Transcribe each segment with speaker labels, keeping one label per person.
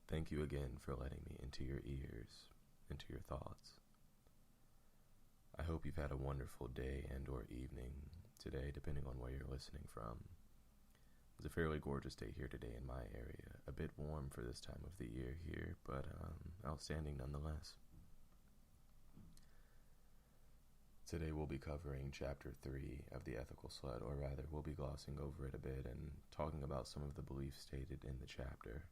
Speaker 1: Thank you again for letting me into your ears, into your thoughts. I hope you've had a wonderful day and or evening today, depending on where you're listening from. It's a fairly gorgeous day here today in my area. A bit warm for this time of the year here, but outstanding nonetheless. Today we'll be covering Chapter 3 of the Ethical Slut, or rather, we'll be glossing over it a bit and talking about some of the beliefs stated in the chapter.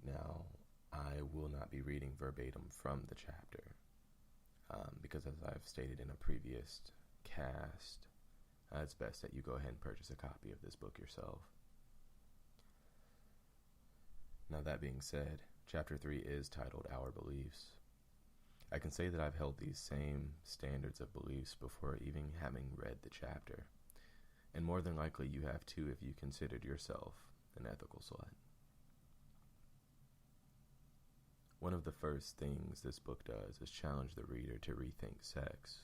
Speaker 1: Now, I will not be reading verbatim from the chapter, because as I've stated in a previous cast, it's best that you go ahead and purchase a copy of this book yourself. Now, that being said, Chapter 3 is titled Our Beliefs. I can say that I've held these same standards of beliefs before even having read the chapter, and more than likely you have too if you considered yourself an ethical slut. One of the first things this book does is challenge the reader to rethink sex.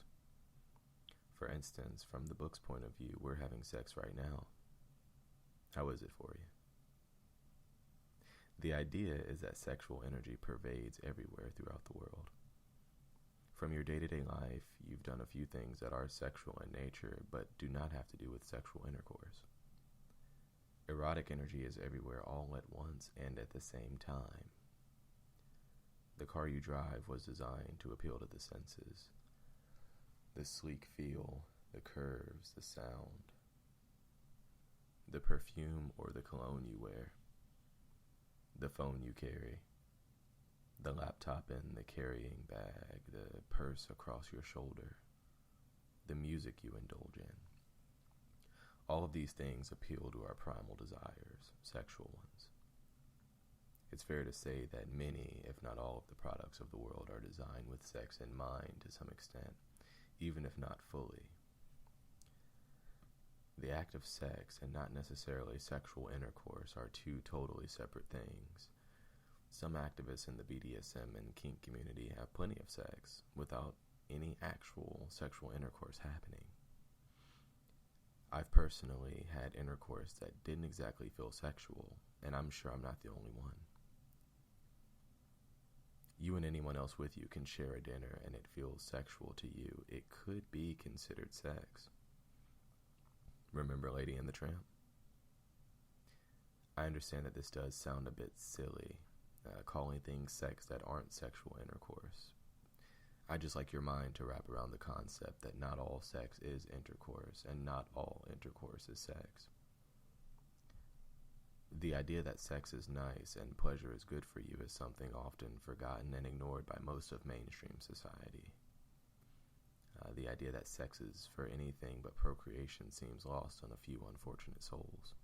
Speaker 1: For instance, from the book's point of view, we're having sex right now. How is it for you? The idea is that sexual energy pervades everywhere throughout the world. From your day-to-day life, you've done a few things that are sexual in nature, but do not have to do with sexual intercourse. Erotic energy is everywhere all at once and at the same time. The car you drive was designed to appeal to the senses. The sleek feel, the curves, the sound. The perfume or the cologne you wear. The phone you carry. The laptop in the carrying bag, the purse across your shoulder. The music you indulge in. All of these things appeal to our primal desires, sexual ones. It's fair to say that many, if not all, of the products of the world are designed with sex in mind to some extent, even if not fully. The act of sex and not necessarily sexual intercourse are two totally separate things. Some activists in the BDSM and kink community have plenty of sex without any actual sexual intercourse happening. I've personally had intercourse that didn't exactly feel sexual, and I'm sure I'm not the only one. You and anyone else with you can share a dinner and it feels sexual to you. It could be considered sex. Remember Lady and the Tramp? I understand that this does sound a bit silly, calling things sex that aren't sexual intercourse. I just like your mind to wrap around the concept that not all sex is intercourse and not all intercourse is sex. The idea that sex is nice and pleasure is good for you is something often forgotten and ignored by most of mainstream society. The idea that sex is for anything but procreation seems lost on a few unfortunate souls.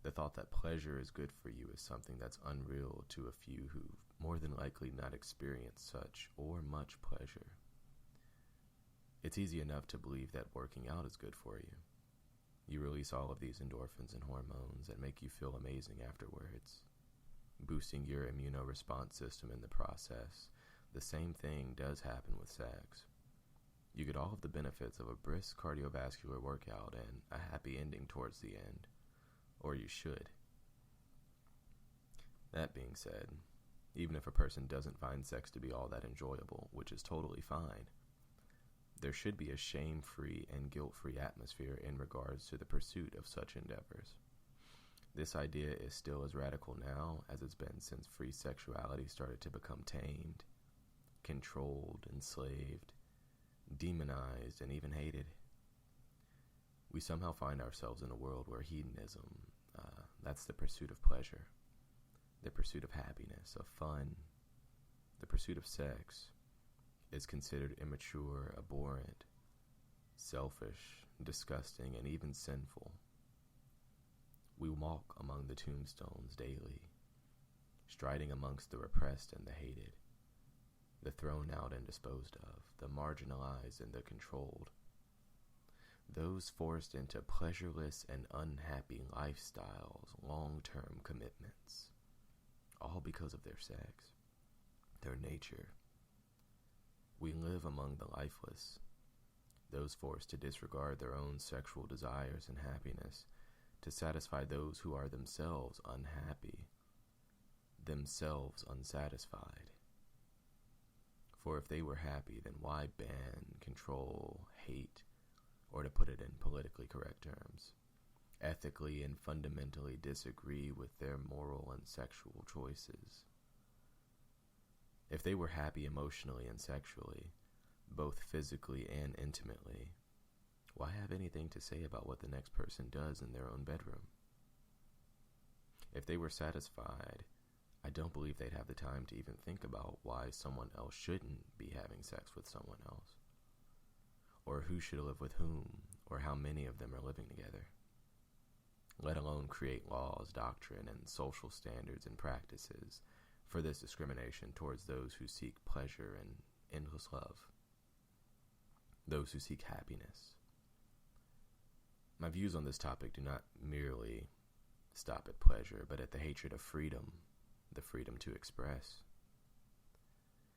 Speaker 1: The thought that pleasure is good for you is something that's unreal to a few who've more than likely not experienced such or much pleasure. It's easy enough to believe that working out is good for you. You release all of these endorphins and hormones that make you feel amazing afterwards, boosting your immunoresponse system in the process. The same thing does happen with sex. You get all of the benefits of a brisk cardiovascular workout and a happy ending towards the end. Or you should. That being said, even if a person doesn't find sex to be all that enjoyable, which is totally fine, there should be a shame-free and guilt-free atmosphere in regards to the pursuit of such endeavors. This idea is still as radical now as it's been since free sexuality started to become tamed, controlled, enslaved, demonized, and even hated. We somehow find ourselves in a world where hedonism, that's the pursuit of pleasure, the pursuit of happiness, of fun, the pursuit of sex, is considered immature, abhorrent, selfish, disgusting, and even sinful. We walk among the tombstones daily, striding amongst the repressed and the hated, the thrown out and disposed of, the marginalized and the controlled, those forced into pleasureless and unhappy lifestyles, long-term commitments, all because of their sex, their nature. We live among the lifeless, those forced to disregard their own sexual desires and happiness to satisfy those who are themselves unhappy, themselves unsatisfied. For if they were happy, then why ban, control, hate, or to put it in politically correct terms, ethically and fundamentally disagree with their moral and sexual choices? If they were happy emotionally and sexually, both physically and intimately, why have anything to say about what the next person does in their own bedroom? If they were satisfied, I don't believe they'd have the time to even think about why someone else shouldn't be having sex with someone else, or who should live with whom, or how many of them are living together, let alone create laws, doctrine, and social standards and practices for this discrimination towards those who seek pleasure and endless love, those who seek happiness. My views on this topic do not merely stop at pleasure, but at the hatred of freedom, the freedom to express.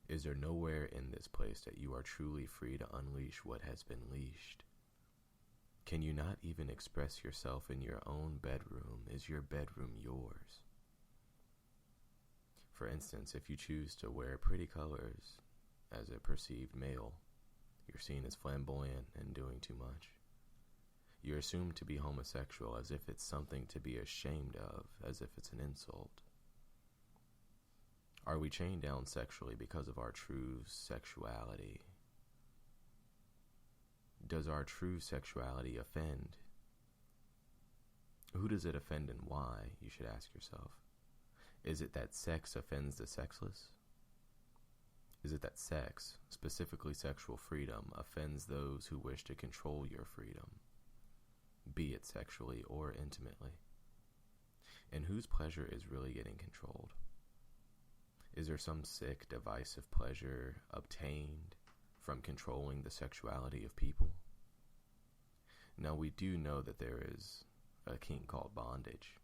Speaker 1: Is there nowhere in this place that you are truly free to unleash what has been leashed? Can you not even express yourself in your own bedroom? Is your bedroom yours? For instance, if you choose to wear pretty colors as a perceived male, you're seen as flamboyant and doing too much. You're assumed to be homosexual as if it's something to be ashamed of, as if it's an insult. Are we chained down sexually because of our true sexuality? Does our true sexuality offend? Who does it offend and why, you should ask yourself. Is it that sex offends the sexless? Is it that sex, specifically sexual freedom, offends those who wish to control your freedom, be it sexually or intimately? And whose pleasure is really getting controlled? Is there some sick, divisive pleasure obtained from controlling the sexuality of people? Now, we do know that there is a kink called bondage.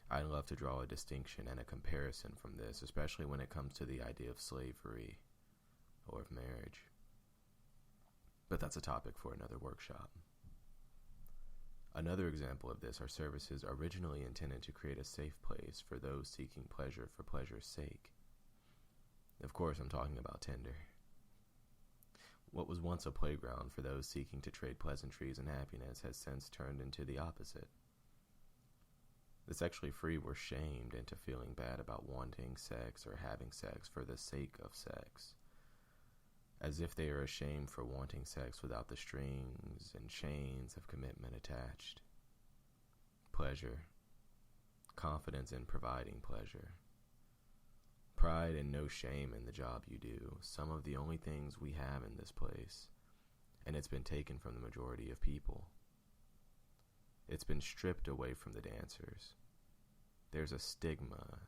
Speaker 1: I'd love to draw a distinction and a comparison from this, especially when it comes to the idea of slavery or of marriage. But that's a topic for another workshop. Another example of this are services originally intended to create a safe place for those seeking pleasure for pleasure's sake. Of course, I'm talking about Tinder. What was once a playground for those seeking to trade pleasantries and happiness has since turned into the opposite. The sexually free were shamed into feeling bad about wanting sex or having sex for the sake of sex, as if they are ashamed for wanting sex without the strings and chains of commitment attached. Pleasure, confidence in providing pleasure, pride and no shame in the job you do, some of the only things we have in this place, and it's been taken from the majority of people. It's been stripped away from the dancers. There's a stigmata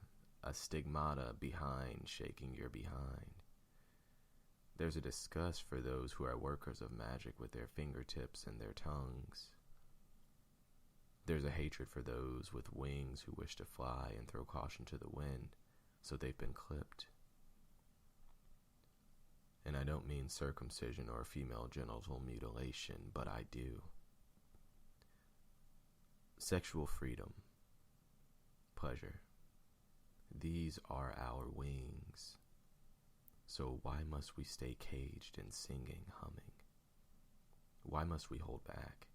Speaker 1: behind shaking your behind. There's a disgust for those who are workers of magic with their fingertips and their tongues. There's a hatred for those with wings who wish to fly and throw caution to the wind, so they've been clipped. And I don't mean circumcision or female genital mutilation, but I do. Sexual freedom, pleasure, these are our wings. So why must we stay caged and singing, humming? Why must we hold back?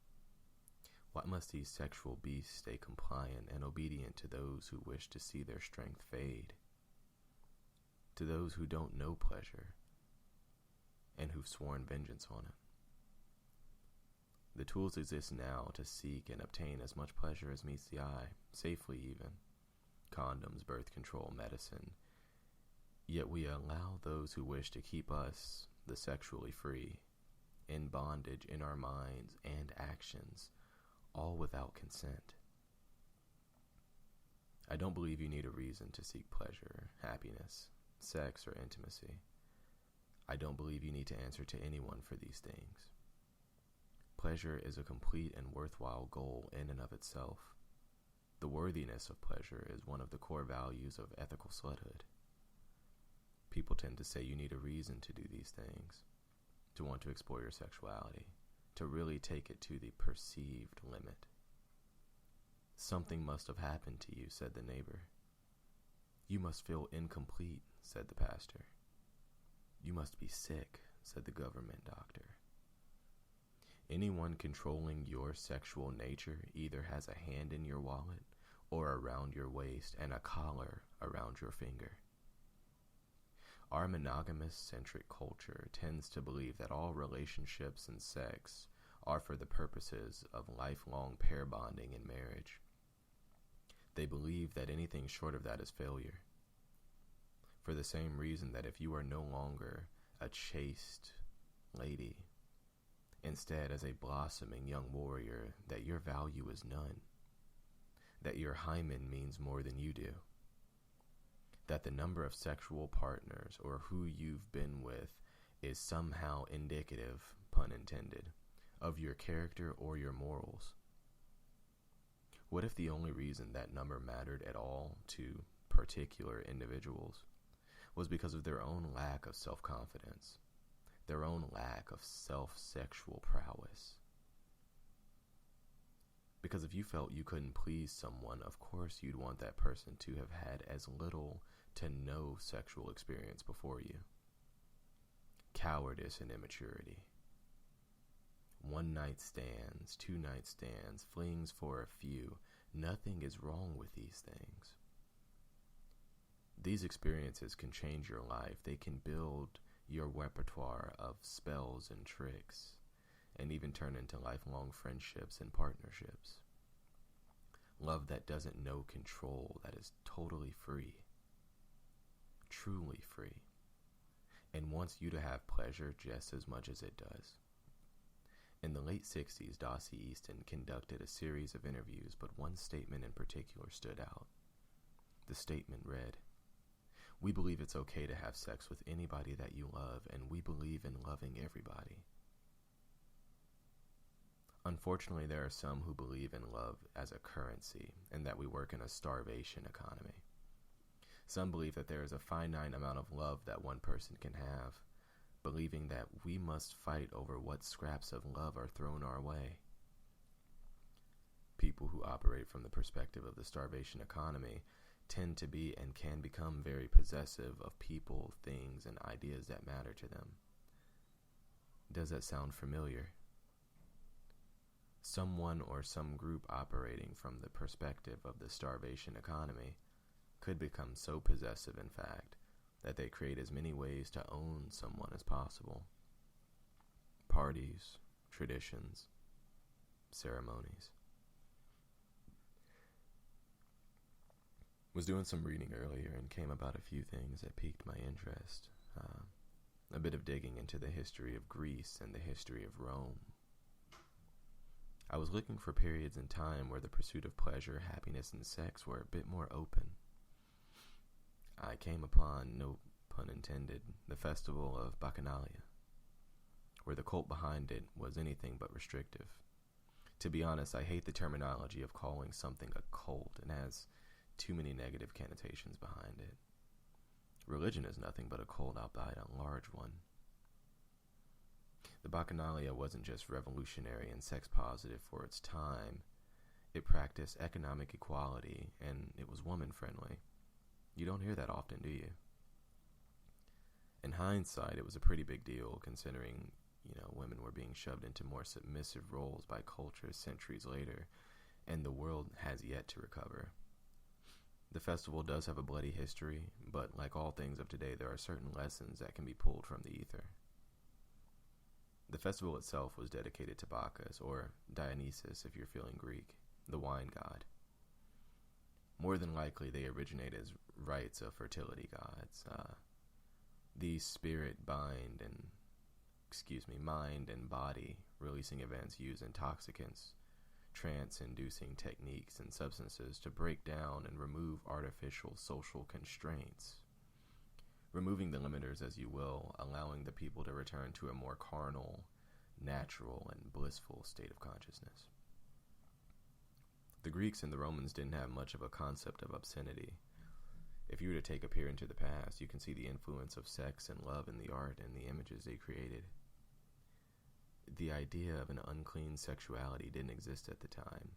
Speaker 1: Why must these sexual beasts stay compliant and obedient to those who wish to see their strength fade? To those who don't know pleasure and who've sworn vengeance on it? The tools exist now to seek and obtain as much pleasure as meets the eye, safely even. Condoms, birth control, medicine. Yet we allow those who wish to keep us, the sexually free, in bondage in our minds and actions, all without consent. I don't believe you need a reason to seek pleasure, happiness, sex, or intimacy. I don't believe you need to answer to anyone for these things. Pleasure is a complete and worthwhile goal in and of itself. The worthiness of pleasure is one of the core values of ethical sluthood. People tend to say you need a reason to do these things, to want to explore your sexuality, to really take it to the perceived limit. "Something must have happened to you," said the neighbor. "You must feel incomplete," said the pastor. "You must be sick," said the government doctor. Anyone controlling your sexual nature either has a hand in your wallet or around your waist and a collar around your finger. Our monogamous-centric culture tends to believe that all relationships and sex are for the purposes of lifelong pair bonding and marriage. They believe that anything short of that is failure. For the same reason that if you are no longer a chaste lady, instead as a blossoming young warrior, that your value is none, that your hymen means more than you do, that the number of sexual partners or who you've been with is somehow indicative, pun intended, of your character or your morals. What if the only reason that number mattered at all to particular individuals was because of their own lack of self-confidence, their own lack of self-sexual prowess? Because if you felt you couldn't please someone, of course you'd want that person to have had as little to no sexual experience before you. Cowardice and immaturity. One-night stands, two-night stands, flings for a few. Nothing is wrong with these things. These experiences can change your life. They can build your repertoire of spells and tricks, and even turn into lifelong friendships and partnerships. Love that doesn't know control, that is totally free, truly free, and wants you to have pleasure just as much as it does. In the late 60s, Dossie Easton conducted a series of interviews, but one statement in particular stood out. The statement read, "We believe it's okay to have sex with anybody that you love, and we believe in loving everybody." Unfortunately, there are some who believe in love as a currency and that we work in a starvation economy. Some believe that there is a finite amount of love that one person can have, believing that we must fight over what scraps of love are thrown our way. People who operate from the perspective of the starvation economy tend to be and can become very possessive of people, things, and ideas that matter to them. Does that sound familiar? Someone or some group operating from the perspective of the starvation economy could become so possessive, in fact, that they create as many ways to own someone as possible. Parties, traditions, ceremonies. Was doing some reading earlier and came about a few things that piqued my interest. A bit of digging into the history of Greece and the history of Rome. I was looking for periods in time where the pursuit of pleasure, happiness, and sex were a bit more open. I came upon, no pun intended, the festival of Bacchanalia, where the cult behind it was anything but restrictive. To be honest, I hate the terminology of calling something a cult. It has too many negative connotations behind it. Religion is nothing but a cult, albeit a large one. The Bacchanalia wasn't just revolutionary and sex positive for its time. It practiced economic equality, and it was woman friendly. You don't hear that often, do you? In hindsight, it was a pretty big deal considering, women were being shoved into more submissive roles by culture centuries later, and the world has yet to recover. The festival does have a bloody history, but like all things of today, there are certain lessons that can be pulled from the ether. The festival itself was dedicated to Bacchus, or Dionysus if you're feeling Greek, the wine god. More than likely, they originate as rites of fertility gods. These mind and body releasing events use intoxicants, trance-inducing techniques, and substances to break down and remove artificial social constraints, removing the limiters, as you will, allowing the people to return to a more carnal, natural, and blissful state of consciousness. The Greeks and the Romans didn't have much of a concept of obscenity. If you were to take a peer into the past, you can see the influence of sex and love in the art and the images they created. The idea of an unclean sexuality didn't exist at the time.